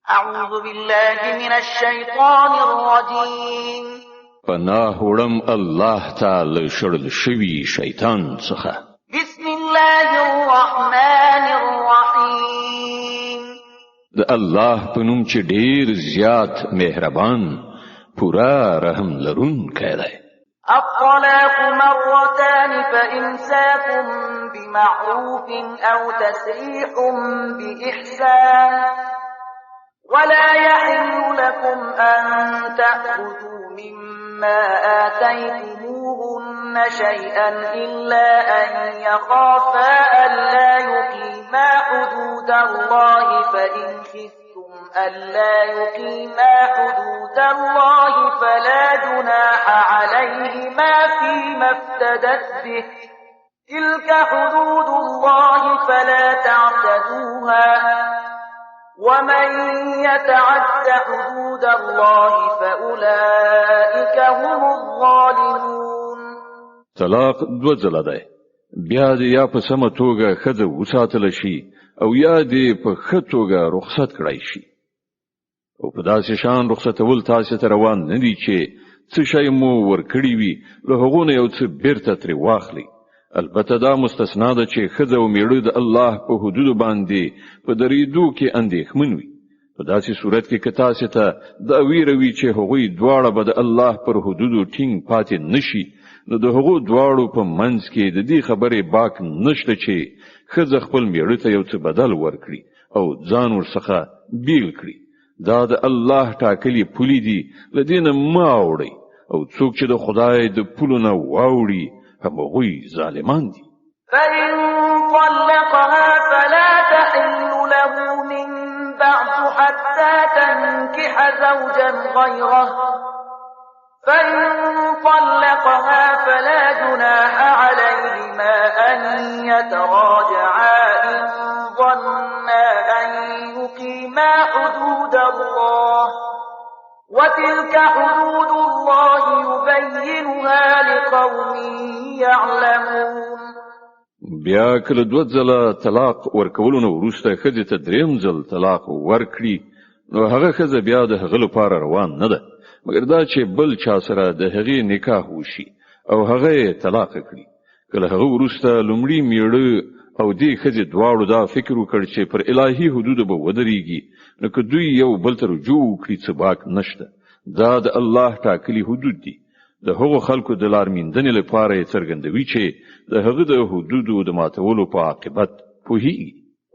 أعوذ بالله من الشيطان الرجيم. پناه وړم الله تعالی شړل شوی شیطان څخه. بسم الله الرحمن الرحيم. د الله په نوم چې ډیر زیات مهربان پورا رحم لرونکی دی. الطلاق مرتان فإمساك بمعروف أو تسريح بإحسان ولا يحل لكم أن تأخذوا مما آتيتموهن شيئا إلا أن يخافا ألا يقيما حدود الله فإن خفتم ألا يقيما حدود الله فلا جناح عليهما فيما افتدت به تلك حدود الله فلا تعتدوها ومن يتعد حدود الله فأولئك هم الظالمون. طلاق دو ځله دی. بیا دې یا په سمه توګه ښځه وساتله شي او یا دې په ښه توګه رخصت کړای شي. او په داسې شان رخصتول تاسو ته روان نه دي چې څه شی مو ورکړي وي له هغو نه یو څه بیرته ترې واخلي. البته دا مستثنا ده چې ښځه او میړه د الله په حدودو باندې په درېدو کې اندېښمن وي. په داسې صورت کې که تاسو ته دا ویره وي چې هغوی دواړه به د الله پر حدودو ټینګ پاتې نشي نو د هغو دواړو په منځ کې د دې خبرې باک نشته چې ښځه خپل میړه ته یو څه بدل ورکړي او ځان ورڅخه بیل کړي. دا د الله ټاکلي پولې دي، له دې نه مه اوړئ او څوک چې د خدای د پولو نه واوړي هغوی ظالمان دي. فإن طلقها فلا تحل له من بعد حتى تنكح زوجا غيره فإن طلقها فلا جناح عليهما أن يتراجعا إن ظنا أن يقيما حدود الله وتلك حدود الله يبينها لقوم يعلمون. بیا کله دوه ځله طلاق ورکولو نه وروسته ښځې ته دریم ځل طلاق ورکړي نو هغه ښځه بیا د هغه لپاره روان نه ده مګر دا چې بل چا سره د هغې نکاح وشي او هغه یې طلاق کړي. کله هغه وروسته لومړي میړه او دې ښځې دواړو دا فکر وکړ چې پر الهي حدودو به ودرېږي نو که دوی یو بل ته رجوع وکړي څه باک نشته. دا د الله ټاکلي حدود دي. د هغو خلکو د لارمیندنې لپاره یې څرګندوي چې د هغه د حدودو د ماتولو په عاقبت پوهیږي.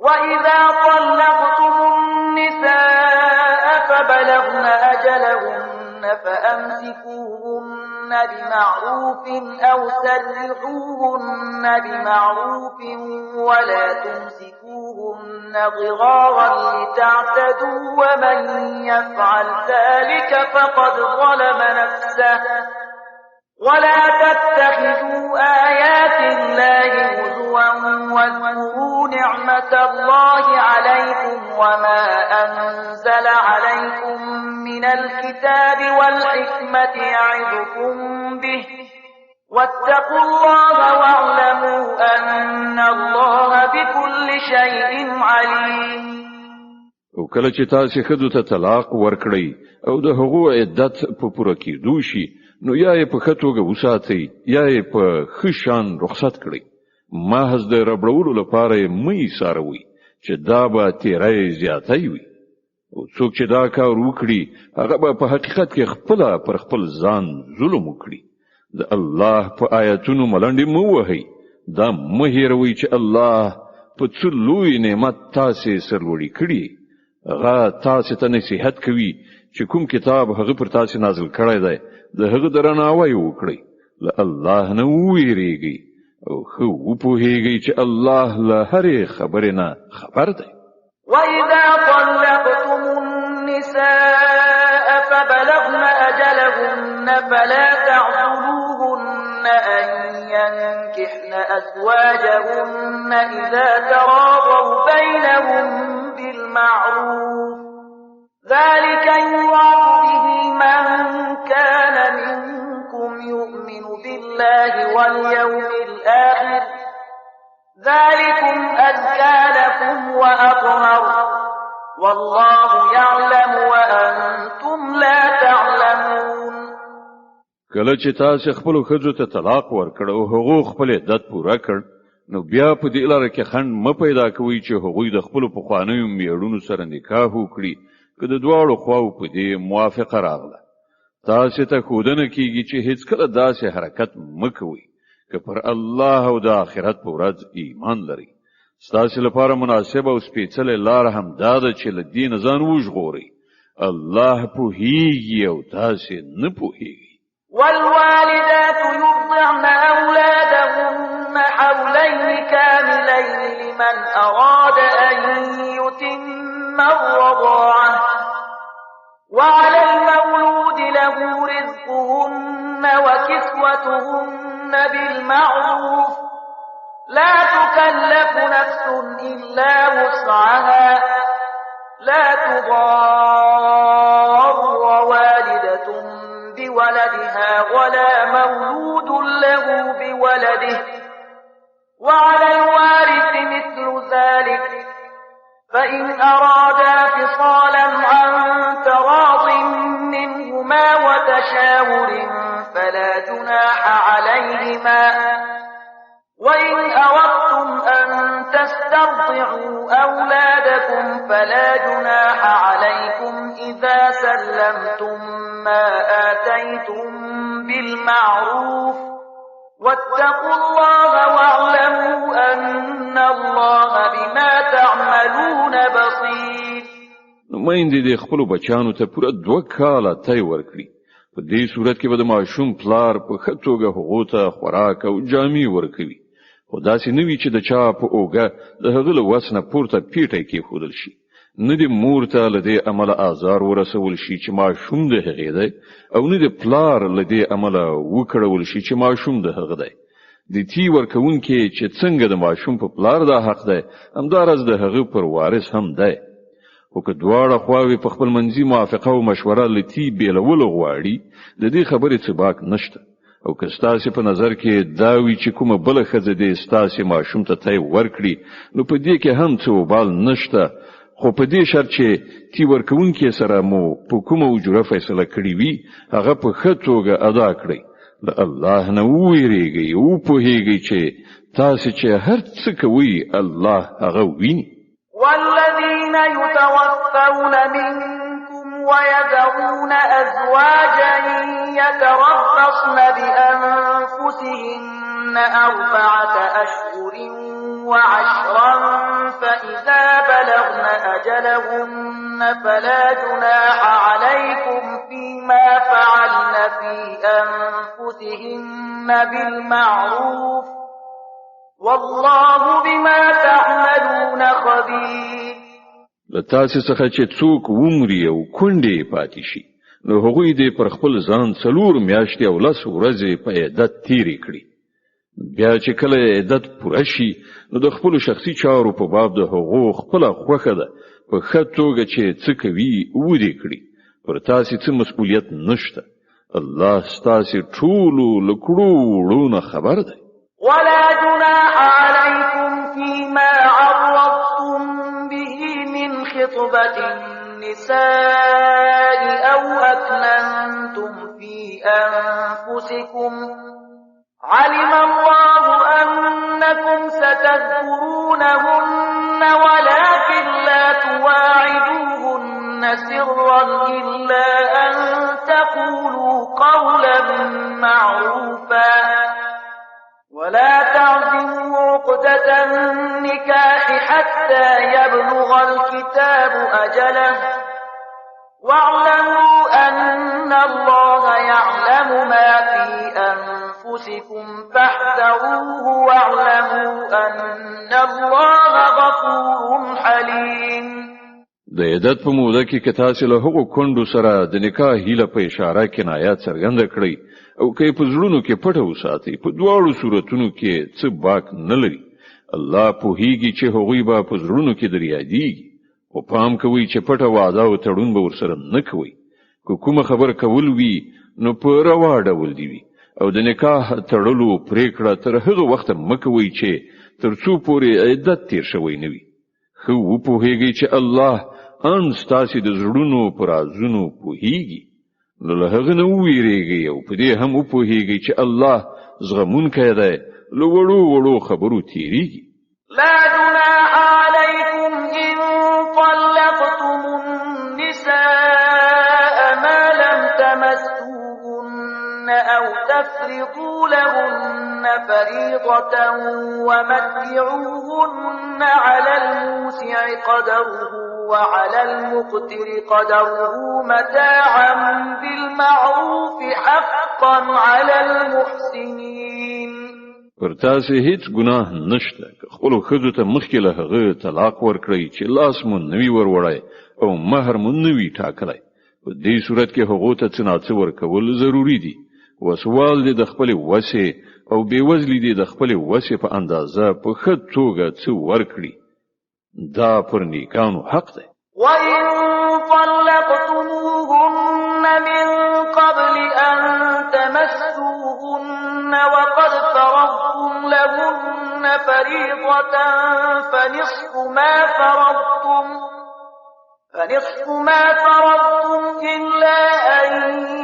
وَإِذَا طَلَّقْتُمُ النِّسَاءَ فَبَلَغْنَ أَجَلَهُنَّ فَأَمْسِكُوهُنَّ بِمَعْرُوفٍ أَوْ سَرِّحُوهُنَّ بِمَعْرُوفٍ وَلَا تُمْسِكُوهُنَّ ضِرَارًا لِتَعْتَدُوا وَمَن يَفْعَلْ ذَلِكَ فَقَدْ ظَلَمَ نَفْسَهُ ولا تتخذوا آيات الله هزوا واذكروا نعمة الله عليكم وما أنزل عليكم من الكتاب والحكمة يعظكم به واتقوا الله واعلموا أن الله بكل شيء عليم. او کله چې تاسو ښځو ته طلاق ورکړئ او د هغو عدت په پوره کېدو شي نو یا یې په ښه توګه وساتئ یا یې په ښه شان رخصت کړئ. محض د ربړولو لپاره یې مه ایساروئ چې دا به تیری زیاتی وي. او څوک چې دا کار وکړي هغه به په حقیقت کې خپله پر خپل ځان ظلم وکړي. د الله په آیتونو ملنډې مه وهئ. دا مه هېروئ چې الله په څه لوی نعمت تاسې سرلوړي کړي. هغه تاسې ته نصیحت کوي چې کوم کتاب هغه پر تاسې نازل کړی دی د هغه درناوی وکړئ. له الله نه وویریږئ او ښه وپوهیږئ چې الله له هرې خبرې نه خبر دی. وَإِذَا طَلَّقْتُمُ النِّسَاءَ فَبَلَغْنَ أَجَلَهُنَّ فَلَا تَعْضُلُوهُنَّ أَن يَنكِحْنَ أَزْوَاجَهُنَّ إِذَا تَرَاضَوْا بَيْنَهُم بِالْمَعْرُوفِ ذَلِكَ يُوعَظُ بِهِ مَن كَانَ مِنكُمْ يُؤْمِنُ بِاللَّهِ وَالْيَوْمِ الْآخِرِ ذَلِكُمْ أَزْكَىٰ لَكُمْ وَأَطْهَرُ وَاللَّهُ يعلم وأنتم لا تعلمون. کله چې تاسو خپل ښځو ته طلاق ورکړ او هغه خپل عدت پوره کړ نو بیا په دې لاره کې خنډ م پیدا کوي چې هغوی د خپل پخوانیو میړونو سره نکاح وکړي که د دواړو خواو په دې موافقه راغله. تاسو ته ښودنه کیږي چې هیڅ کله داسې حرکت م کوئ که پر الله او د آخرت په ورځ ایمان لري. ستاسو لپاره مناسبه او سپېڅلې لاره هم دا ده چې له دې نه ځان وژغورئ. الله پوهیږي او تاسو نه پوهیږئ. والوالدات يرضعن أولادهن حولين كاملين لمن أراد أن يتم الرضاعة وعلى المولود له رزقهن وكسوتهن بالمعروف لا تكلف نفس إلا وسعها لا تضار والدة بولدها ولا مولود له بولده وعلى الوارث مثل ذلك فإن أرادا فصالا عن تراض منهما وتشاور فلا جناح عليهما وإن أردتم أن تسترضعوا أولادكم فلا جناح عليكم إذا سلمتم ما آتيتم بالمعروف واتقوا الله واعلموا أن الله بما تعملون بصير. میندې د خپل بچانو ته پوره 2 کاله تای ورکړي. په دې صورت کې به د ماشوم پلار په ښه توګه هغو ته خوراک او جامې ورکوي. خو داسې نه وي چې د چا په اوږه د هغه له وس نه پورته پیټی کېښودل شي. نه د مور ته له دې امله آزار ورسول شي چې ماشوم د هغې دی او نه د پلار له دې امله وکړول شي چې ماشوم د هغه دی. د تی ورکوونکي چې څنګه د ماشوم په پلار دا حق دی همداراز د هغه پر وارث هم دی. خو که دواړه خواوې په خپل منځي موافقه او مشوره له تی بیلولو غواړي د دې خبرې څه باک نشته. او که ستاسو په نظر کې دا وی چې کومه بل ښځه دې ستاسو ماشوم ته تای ورکړي نو په دې کې هم څه وبال نشته. خو په دې شرط چې تی ورکوونکي سره مو په کومه اجوره فیصله کړې وي هغه په ښه توګه ادا کړئ. د الله نه وویریږئ او پوهیږئ چې تاسو چې هر څه کوئ الله هغه ویني. والذين يتوفون منكم ويذرون أزواجا يتربصن بأنفسهن 4 أشهر وعشرا فإذا بلغن أجلهن فلا جناح عليكم فيما فعلن في أنفسهن بالمعروف والله بما تعملون خبير. لتاسو څخه چې څوک ومري او کونډې پاتې شي نو هغوی دې پر خپل ځان 4 میاشتې او 10 ورځې په عدت تیرې کړي. بیا چې کله عدت پوره شي نو د خپل شخصي چارو په باب د حقوق خپل خوخه ده په ښه توګه چې څه کوي ودې کړي. پر تاسو څه مسؤلیت نشته. الله ستاسو ټولو لکړو وړونه خبر ده. ولا جناح عليكم فيما عرضتم به من خطبة النساء أو أكننتم في أنفسكم علم الله أنكم ستذكرونهن ولكن لا تواعدوهن سرا إلا أن تقولوا قولا معروفا ولا تعزموا عقدة النكاح حتى يبلغ الكتاب أجله واعلموا أن الله يعلم ما في أنفسكم فاحذروه واعلموا أن الله غفور حليم. د عدت په موده کې که تاسو له هغو کونډو سره د نکاح هیله په اشاره کنایات څرګنده کړئ او که په زړونو کې پټه وساتئ په دواړو صورتونو کې څه باک نه لري. الله پوهیږي چې هغوی به په زړونو کې در یادیږي. خو پام کوئ چې پټه وعده او تړون به ورسره نه کوئ. که کومه خبر کول وي نو په روا ډول دی وي او د نکاح تړلو پریکړه تر هغه وخت مه کوئ چې تر څو پورې عدت تیر شوی نه وي. خو وپوهیږئ چې الله ان ستاسي د زړونو پر رازونو پوهیږي نو له هغه نه ویریږي او په دې هم وپوهیږي چې الله زغمونکی دی له وړو وړو خبرو تیریږي. لا جناح عليكم إن طلقتم النساء ما لم تمسوهن أو تفرضوا لهن فريضة ومتعوهن على الموسع قدره وعلى المقتر قدره متاعا بالمعروف حقا على المحسنين. پر تاسو هیڅ ګناه نشته که خپل خزو ته مخکې له هغه طلاق ورکړئ چې لاس مو نوی وروړی او مہر مو نوی ټاکلی. په دې صورت کې هغه ته څه ناڅه ورکول ضروری دي. وسوال دي د خپل وسې او بیوزلی دي د خپل وسې په اندازه په ښه توګه څه ورکړي. دا پر نیکانو حق دی. وَإِن طَلَّقْتُمُوهُنَّ مِن قَبْلِ أَن تَمَسُّوهُنَّ وَقَدْ فَرَضْتُمْ لَهُنَّ فَرِيضَةً فَنِصْفُ مَا فَرَضْتُمْ إِلَّا أَن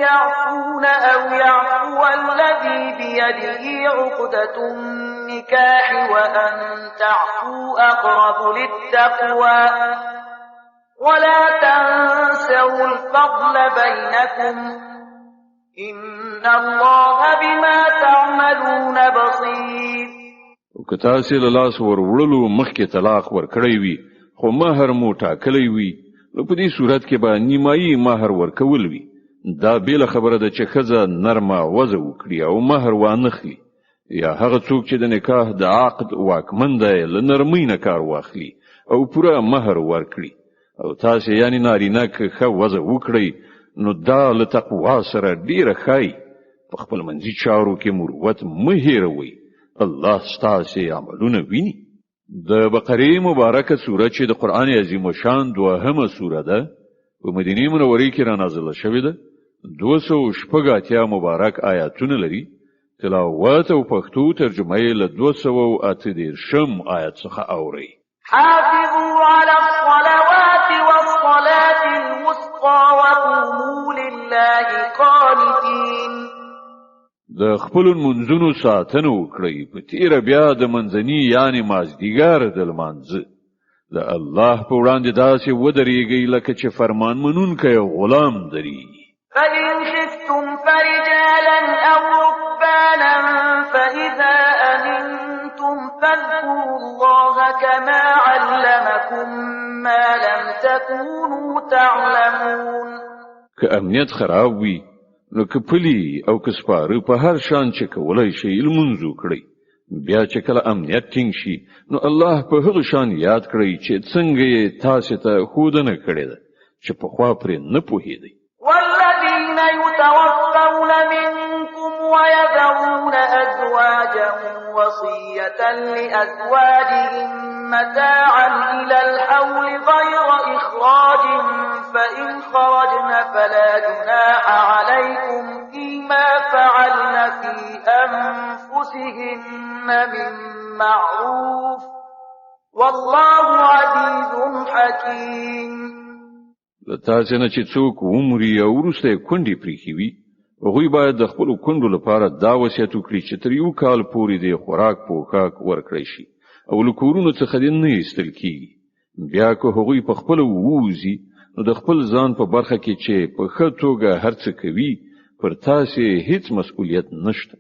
يَعْفُونَ أَوْ يَعْفُوَ الَّذِي بِيَدِهِ عُقْدَةُ النِّكَاحِ وَأَن تَعْفُوا أَقْرَبُ لِلتَّقْوَى ولا تنسوا الفضل بينكم إن الله بما تعملون بصير. او که تاسو له لاس ورولو مخکې طلاق ورکړی وي خو مہر مو ټاکلی وي نو په دې صورت کې به نیمایي مہر ورکول وي. دا بیل خبره ده چې ښځه نرمه وضع وکړي او مہر وانخلي یا هغه څوک چې د نکاح د عقد واکمن دی له نرمۍ نه کار واخلي او پوره مہر ورکړي. او تاسو یعنی نارینه که ښه وضع وکړئ نو دا له تقوا سره ډیره ښایي. په خپل منځي چارو کې مروت مه هېروئ. الله ستاسو عملونه ویني. د بقره مبارکه سوره چې د قرآن عظیم شان دوهمه سوره ده په مدینه منوره کې را نازله شوې ده. 280 مبارک آیاتونه لري. تلاوت او پښتو ترجمه یې له 238 آیت څخه اوري. حافظوا على الصلوات والصلاة الوسطى وقوموا لله قانتين. د خپل منځونو ساتنه وکړئ په تیر بیا د منځني یعنی مازدیګر د لمانځه د الله په وړاندې داسې ودرېږئ لکه چې فرمان منونکی غلام دري. فإن خفتم فرجالا أو ركبانا فإذا أمنتم فاذكروا الله كما علمكم ما لم تكونوا تعلمون. که امنیت خراب وي نو که پلی او که سپاره په هر شان چې کولای شي لمونځ وکړئ. بیا چې کله امنیت ټینګ شي نو الله په هغه شان یاد کړئ چې څنګه یې تاسو ته ښودنه کړې ده چې پخوا پرې نه پوهېدئ. والذين يتوفون منكم ويذرون أزواجا وصية لأزواجهم متاعا إلى الحول غير إخراج فإن خرجن فلا جناح عليكم فيما فعلن في أنفسهن من معروف والله عزيز حكيم. تاسو نه چې څوک عمرې او وروسته کونډې پریښي وي هغوی باید د خپلو کونډو لپاره دا وصیت وکړي چې تر 1 کال پورې د خوراک پوښاک ورکړی شي او له کورونو څخه دې نه ایستل کیږي. بیا که هغوی په خپله ووځي نو د خپل ځان په برخه کې چې په ښه توګه هر څه کوي پر تاسې هیڅ مسؤلیت نشته.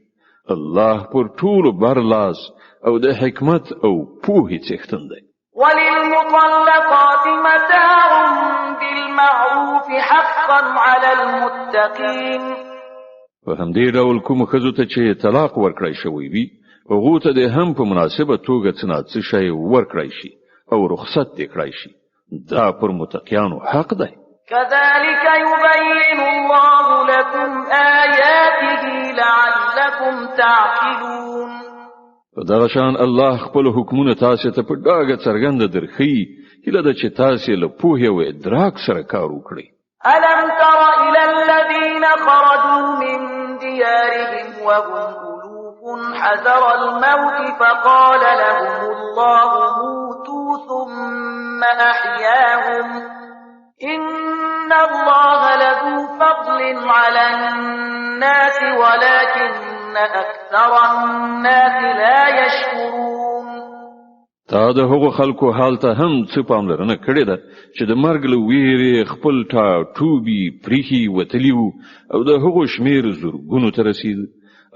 الله پر ټولو برلاس او د حکمت او پوهې څښتن دی. وللمطلقات متاع بالمعروف حقا على المتقين. په همدې ډول کوم ښځو ته چې طلاق ورکړی شوی وي هغو ته د هم په مناسبه توګه څه نه څه شی ورکړی شي او رخصت دې کړی شي. دا پر متقیانو حق دی. كذلك يبين الله لكم آياته لعلكم تعقلون. په دغه شان الله خپل حکمونه تاسو ته په ډاګه څرګنده درخی هیله ده چې تاسو له پوهې او ادراک سره کار وکړئ. ألم تر إلى الذين خرجوا من ديارهم وهم ألوف حذر الموت فقال لهم الله موتوا ثم أحياهم إن الله لذو فضل على الناس ولكن أكثر الناس لا يشكرون. تا د هغو خلکو حال ته هم څه پاملرنه کړې ده چې د مرګ له ویرې خپل ټوبي پریخي وتلي وو او د هغو شمیر زرګونو ته رسید.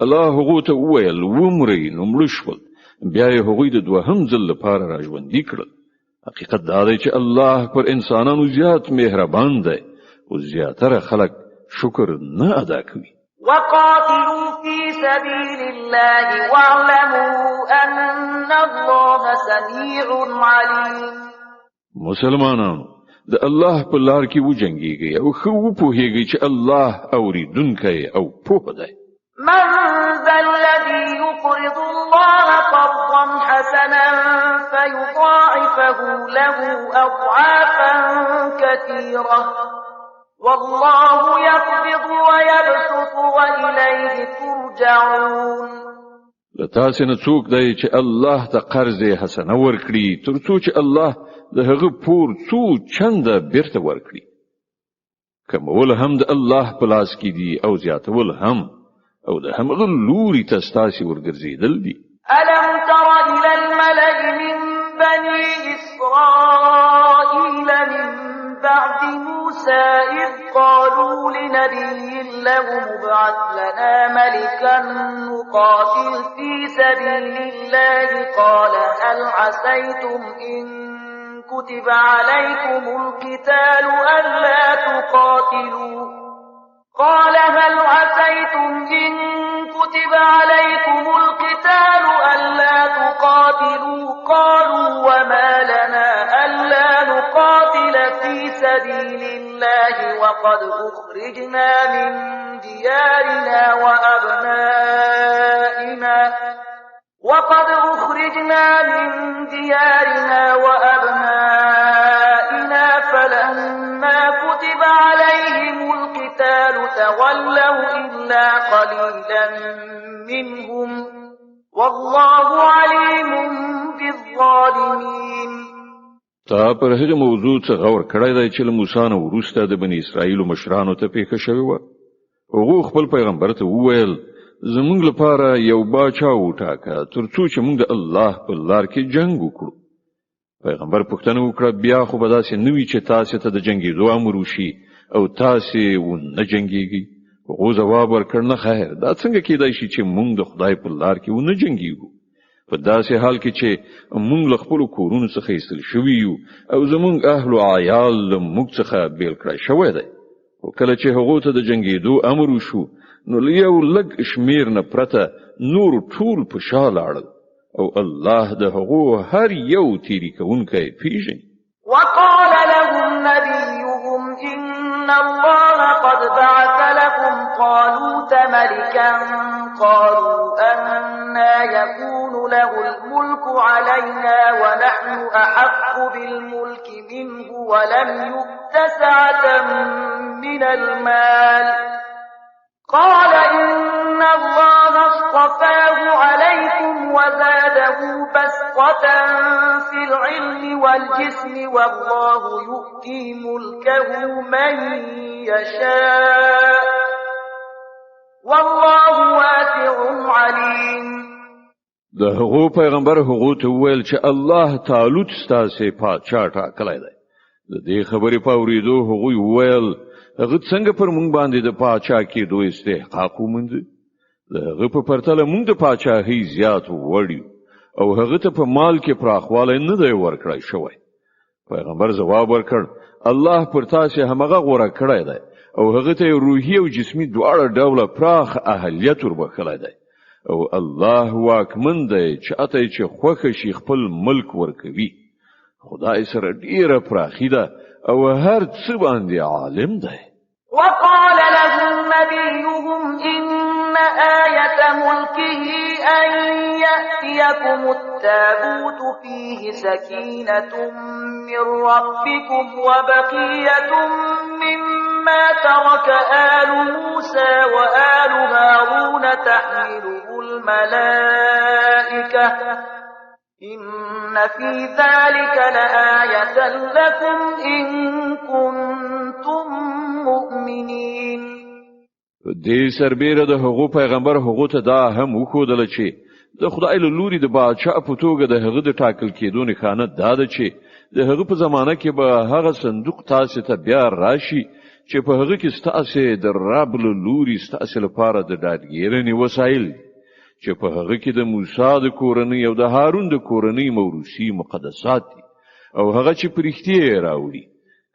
الله هغو ته وویل ومرئ نو مړه شول. بیا یې هغوی د دوهم ځل لپاره راژوندي کړل. حقیقت دا دی چې الله پر انسانانو زیات مهربان دی او زیاتره خلک شکر نه ادا کوي. وقاتلوا في سبيل الله واعلموا أن الله سميع عليم. مسلمانانو د الله په لار کې وجنګيږي او خو وپوهیږي چې الله اوریدونکی او پوه دی. من ذا الذي يقرض الله قرضا حسنا فيضاعفه له أضعافا كثيرة والله يقبض ويبسط وإليه ترجعون. لتاسې نه څوک دی چې الله ته قرض حسنه ورکړي تر څو چې الله د هغه پور څو چنده بیرته ورکړي. کمول هم د الله په لاس کې دي او زیاتول هم او د همغه لوري ته ستاسې ورګرځېدل دي. ألم تر إلى الملأ من بني إسرائيل من بعد موسى إذ قالوا لنبي له ابعث لنا ملكا نقاتل في سبيل الله قال هل عسيتم إن كتب عليكم القتال ألا تقاتلوا قال هل عسيتم إن كتب عليكم القتال ألا تقاتلوا قالوا وما لنا ألا نقاتل في سبيل الله وقد أخرجنا من ديارنا وأبنائنا فلما كتب عليهم القتال تولوا إلا قليلا منهم والله عليم بالظالمين. تا پر هغه موضوع څخه غور کړی دی چې له موسی نه وروسته د بنی اسرائیل مشرانو ته پیښه شوې وه. هغه خپل پیغمبر ته وویل زمونږ لپاره یو باچا وټاکه تر څو چې موږ د الله په لار کې جنگ وکړو. پیغمبر پوښتنه وکړه بیا خو به داسې نه وي چې تاسې ته د جنګېدو امر وشي او تاسې ونه جنګېږئ. هغه ځواب ورکړ نه خیر دا څنګه کېدای شي چې موږ د خدای په لار کې ونه جنګېږو په داسې حال کې چې موږ له خپلو کورونو څخه ایستل شوي یو او زموږ اهل او عیال له موږ څخه بیل کړی شوی دی. او کله چې هغو ته د جنګېدو امر وشو نو له یو لږ شمیر نه پرته نور ټول په شا لاړل او الله د هغو هر یو تیری کوونکی پیژني. وقال لهم نبيهم إن الله قد بعث لكم طالوت ملكا قالوا أنى يكون له الملك علينا ونحن أحق بالملك منه ولم يؤت سعة من المال قال إن الله اصطفاه عليكم وزاده بسطة في العلم والجسم والله يؤتي ملكه من يشاء والله واسع عليم. د هغو پیغمبر هغو ته وویل چې الله طالوت ستاسې پادشاه ټاکلی دی. د دې خبرې په اورېدو هغوی وویل هغه څنګه پر موږ باندې د پادشاه کېدو استحقاق وموند. د هغه په پرتله موږ د پادشاهۍ زیات وړ یو او هغه ته په مال کې پراخوالی نه دی ورکړی شوی. پیغمبر ځواب ورکړ الله پر تاسې همغه غوره کړی دی او هغه ته روحي او جسمي دواړه ډوله پراخ اهلیت وربخلی دی او الله واکمن دی چې اته چې خوښه شي خپل ملک ورکوي. خدای سره ډیره پراخي ده او هر څه باندې عالم دی. وقال لهم نبيهم إن آية ملكه أن يأتيكم التابوت فيه سكينة من ربكم وبقية مما ترك آل موسى وآل هارون تحمله الملائكة إن في ذلك لآية لكم إن كنتم مؤمنين. دې سربیره د هغو پیغمبر هغو ته دا هم وښودله چې د خدای له لوري د بادشاه په توګه د هغه د ټاکل کېدو نښانه دا ده چې د هغه په زمانه کې به هغه صندوق تاسو ته بیا راشي چې په هغه کې ستاسو د رب له لوري ستاسو لپاره د ډاډګیرنې وسایل چې په هغه کې د موسی د کورنۍ او د هارون د کورنۍ موروثي مقدسات دي او هغه چې پرختي راوړي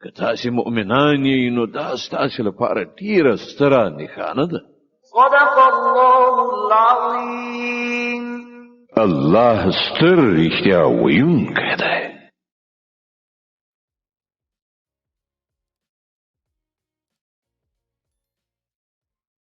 که تاسو مؤمنان یې نو دا ستاسو لپاره ډیره ستره نښانه ده. صدق الله العظیم. الله ستر رښتیا ویونکی دی.